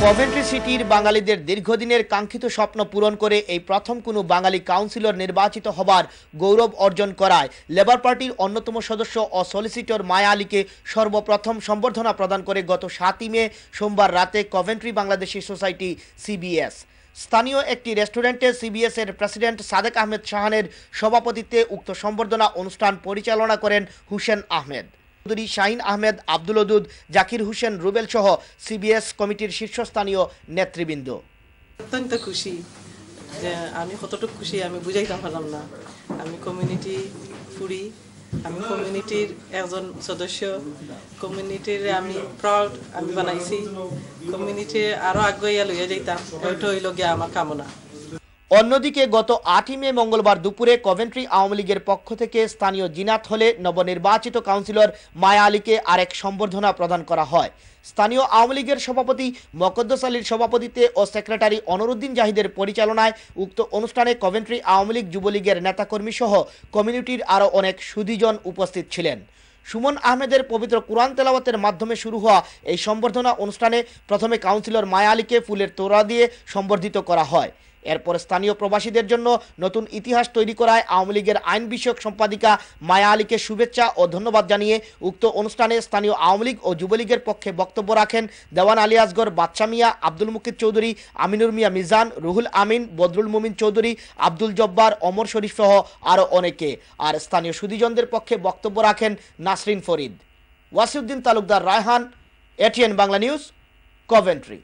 Coventry সিটির বাঙালিদের দীর্ঘদিনের কাঙ্ক্ষিত স্বপ্ন পূরণ করে এই প্রথম কোনো বাঙালি কাউন্সিলর নির্বাচিত হবার গৌরব অর্জন করায় লেবার পার্টির অন্যতম সদস্য ও সলিসিটর মায়া আলীকে সর্বপ্রথম সম্বর্ধনা প্রদান করে গত 7 মে সোমবার রাতে কভেন্ট্রি বাংলাদেশি সোসাইটি সিবিএস। স্থানীয় একটি রেস্টুরেন্টে সিবিএস এর প্রেসিডেন্ট সাদেক আহমেদ শাহানের সভাপতিত্বে উক্ত সম্বর্ধনা অনুষ্ঠান পরিচালনা করেন হুসেন আহমেদ, চৌধুরী শাহিন আহমেদ, আব্দুল ওদুদ, জাকির হোসেন রুবেল সহ সিবিএস কমিটির শীর্ষস্থানীয় নেতৃবৃন্দ। অত্যন্ত খুশি যে আমি কতটুকু খুশি আমি বুঝাইতে পারলাম না। আমি কমিউনিটি পুরি, আমি কমিউনিটির একজন সদস্য, কমিউনিটির আমি প্রাউড আমি বানাইছি, কমিউনিটি আরো আগুয়াইয়া লইয়া যাইতাম, ওইটা হইল গিয়া আমার কামনা। অন্যদিকে গত 8 মে মঙ্গলবার দুপুরে কভেন্ট্রি আওয়ামী লীগের পক্ষ থেকে স্থানীয় জিনাত হলে নবনির্বাচিত কাউন্সিলর মায়া আলীকে আরেক সম্বর্ধনা প্রদান করা হয়। স্থানীয় আওয়ামী লীগের সভাপতি মকদ্দস আলীর সভাপতিত্বে ও সেক্রেটারি অনরুদ্দিন জাহিদের পরিচালনায় উক্ত অনুষ্ঠানে কভেন্ট্রি আওয়ামী লীগ যুবলীগের নেতাকর্মী সহ কমিউনিটির আরও অনেক সুধীজন উপস্থিত ছিলেন। সুমন আহমেদের পবিত্র কুরআন তেলাওয়াতের মাধ্যমে শুরু হওয়া এই সম্বর্ধনা অনুষ্ঠানে প্রথমে কাউন্সিলর মায়া আলীকে ফুলের তোড়া দিয়ে সম্বর্ধিত করা হয়। এরপর স্থানীয় প্রবাসীদের জন্য নতুন ইতিহাস তৈরি করায় আওয়ামী লীগের আইন বিষয়ক সম্পাদিকা মায়া আলীকে শুভেচ্ছা ও ধন্যবাদ জানিয়ে উক্ত অনুষ্ঠানে স্থানীয় আওয়ামী লীগ ও যুবলীগের পক্ষে বক্তব্য রাখেন দেওয়ান আলী আসগর, বাদশা মিয়া, আব্দুল মুকিত চৌধুরী, আমিনুর মিয়া মিজান, রুহুল আমিন, বদরুল মুমিন চৌধুরী, আব্দুল জব্বার, অমর শরীফ সহ আরও অনেকে। আর স্থানীয় সুধীজনদের পক্ষে বক্তব্য রাখেন Nasrin Farid. Wasiuddin Talukdar, Raihan, ATN Bangla news, Coventry.